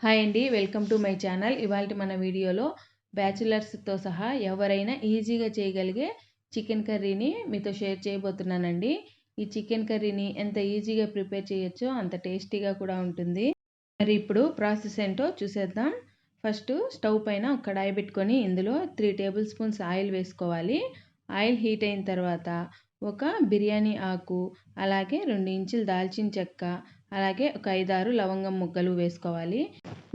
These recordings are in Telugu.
హాయ్ అండి, వెల్కమ్ టు మై ఛానల్. ఇవాళ మన వీడియోలో బ్యాచిలర్స్తో సహా ఎవరైనా ఈజీగా చేయగలిగే చికెన్ కర్రీని మీతో షేర్ చేయబోతున్నానండి. ఈ చికెన్ కర్రీని ఎంత ఈజీగా ప్రిపేర్ చేయొచ్చో అంత టేస్టీగా కూడా ఉంటుంది. మరి ఇప్పుడు ప్రాసెస్ ఏంటో చూసేద్దాం. ఫస్ట్ స్టవ్ పైన ఒక కడాయి పెట్టుకొని ఇందులో 3 టేబుల్ స్పూన్స్ ఆయిల్ వేసుకోవాలి. ఆయిల్ హీట్ అయిన తర్వాత ఒక బిర్యానీ ఆకు, అలాగే 2 ఇంచులు దాల్చిన చెక్క, అలాగే ఒక 5-6 లవంగం ముక్కలు వేసుకోవాలి.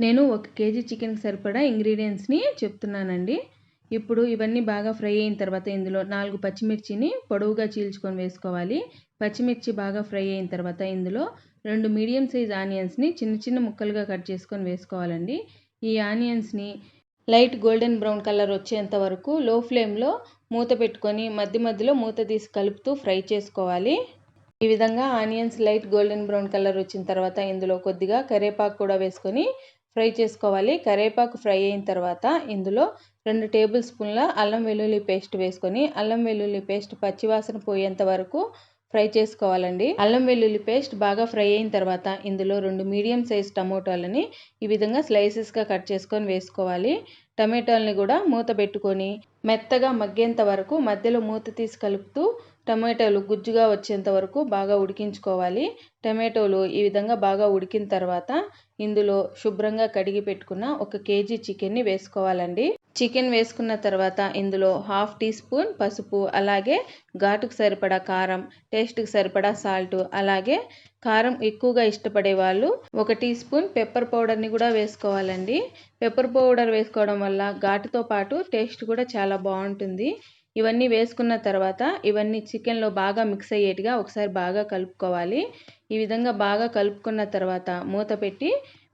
నేను 1 కేజీ చికెన్కి సరిపడా ఇంగ్రీడియంట్స్ని చెప్తున్నానండి. ఇప్పుడు ఇవన్నీ బాగా ఫ్రై అయిన తర్వాత ఇందులో 4 పచ్చిమిర్చిని పొడవుగా చీల్చుకొని వేసుకోవాలి. పచ్చిమిర్చి బాగా ఫ్రై అయిన తర్వాత ఇందులో 2 మీడియం సైజ్ ఆనియన్స్ని చిన్న చిన్న ముక్కలుగా కట్ చేసుకొని వేసుకోవాలండి. ఈ ఆనియన్స్ని లైట్ గోల్డెన్ బ్రౌన్ కలర్ వచ్చేంత వరకు లో ఫ్లేమ్లో మూత పెట్టుకొని మధ్య మధ్యలో మూత తీసి కలుపుతూ ఫ్రై చేసుకోవాలి. ఈ విధంగా onions light golden brown colour వచ్చిన తర్వాత ఇందులో కొద్దిగా కరివేపాకు కూడా వేసుకొని ఫ్రై చేసుకోవాలి. కరివేపాకు ఫ్రై అయిన తర్వాత ఇందులో 2 టేబుల్ స్పూన్ల అల్లం వెల్లుల్లి పేస్ట్ వేసుకొని అల్లం వెల్లుల్లి పేస్ట్ పచ్చివాసన పోయేంత వరకు ఫ్రై చేసుకోవాలండి. అల్లం వెల్లుల్లి పేస్ట్ బాగా ఫ్రై అయిన తర్వాత ఇందులో 2 మీడియం సైజ్ టమోటాలని ఈ విధంగా స్లైసెస్గా కట్ చేసుకొని వేసుకోవాలి. టమాటాలని కూడా మూత పెట్టుకొని మెత్తగా మగ్గేంత వరకు మధ్యలో మూత తీసి కలుపుతూ టమాటాలు గుజ్జుగా వచ్చేంత వరకు బాగా ఉడికించుకోవాలి. టమాటోలు ఈ విధంగా బాగా ఉడికిన తర్వాత ఇందులో శుభ్రంగా కడిగి పెట్టుకున్న 1 కేజీ చికెన్ని వేసుకోవాలండి. చికెన్ వేసుకున్న తర్వాత ఇందులో 1/2 టీ స్పూన్ పసుపు, అలాగే ఘాటుకు సరిపడా కారం, టేస్ట్కి సరిపడా సాల్ట్, అలాగే కారం ఎక్కువగా ఇష్టపడే వాళ్ళు 1 టీ స్పూన్ పెప్పర్ పౌడర్ని కూడా వేసుకోవాలండి. పెప్పర్ పౌడర్ వేసుకోవడం వల్ల ఘాటుతో పాటు టేస్ట్ కూడా చాలా బాగుంటుంది. ఇవన్నీ వేసుకున్న తర్వాత ఇవన్నీ చికెన్లో బాగా మిక్స్ అయ్యేట్టుగా ఒకసారి బాగా కలుపుకోవాలి. ఈ విధంగా బాగా కలుపుకున్న తర్వాత మూత పెట్టి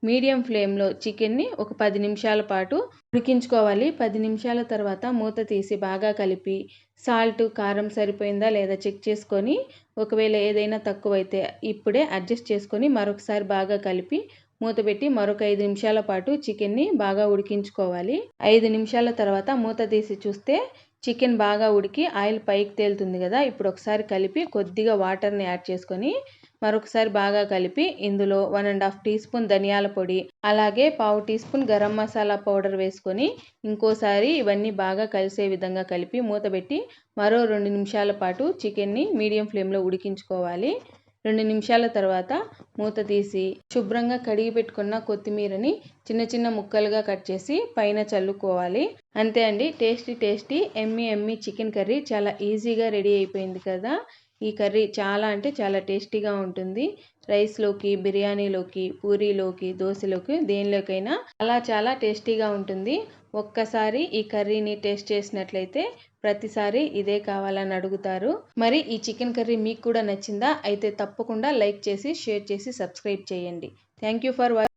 మీడియం ఫ్లేమ్లో చికెన్ని ఒక 10 నిమిషాల పాటు ఉడికించుకోవాలి. 10 నిమిషాల తర్వాత మూత తీసి బాగా కలిపి సాల్ట్, కారం సరిపోయిందా లేదా చెక్ చేసుకొని ఒకవేళ ఏదైనా తక్కువైతే ఇప్పుడే అడ్జస్ట్ చేసుకొని మరొకసారి బాగా కలిపి మూత పెట్టి మరొక 5 నిమిషాల పాటు చికెన్ని బాగా ఉడికించుకోవాలి. 5 నిమిషాల తర్వాత మూత తీసి చూస్తే చికెన్ బాగా ఉడికి ఆయిల్ పైకి తేలుతుంది కదా. ఇప్పుడు ఒకసారి కలిపి కొద్దిగా వాటర్ని యాడ్ చేసుకొని మరొకసారి బాగా కలిపి ఇందులో 1.5 టీ స్పూన్ ధనియాల పొడి, అలాగే 1/2 teaspoon garam masala powder వేసుకొని ఇంకోసారి ఇవన్నీ బాగా కలిసే విధంగా కలిపి మూత పెట్టి మరో 2 నిమిషాల పాటు చికెన్ని మీడియం ఫ్లేమ్లో ఉడికించుకోవాలి. 2 నిమిషాల తర్వాత మూత తీసి శుభ్రంగా కడిగి పెట్టుకున్న కొత్తిమీరని చిన్న చిన్న ముక్కలుగా కట్ చేసి పైన చల్లుకోవాలి. అంతే అండి, టేస్టీ ఎమ్మీ చికెన్ కర్రీ చాలా ఈజీగా రెడీ అయిపోయింది కదా. ఈ కర్రీ చాలా అంటే చాలా టేస్టీగా ఉంటుంది. రైస్లోకి, బిర్యానీలోకి, పూరీలోకి, దోశలోకి, దేనిలోకైనా చాలా టేస్టీగా ఉంటుంది. ఒక్కసారి ఈ కర్రీని టేస్ట్ చేసినట్లయితే ప్రతిసారి ఇదే కావాలని అడుగుతారు. మరి ఈ చికెన్ కర్రీ మీకు కూడా నచ్చిందా? అయితే తప్పకుండా లైక్ చేసి, షేర్ చేసి, సబ్స్క్రైబ్ చేయండి. Thank you for watching.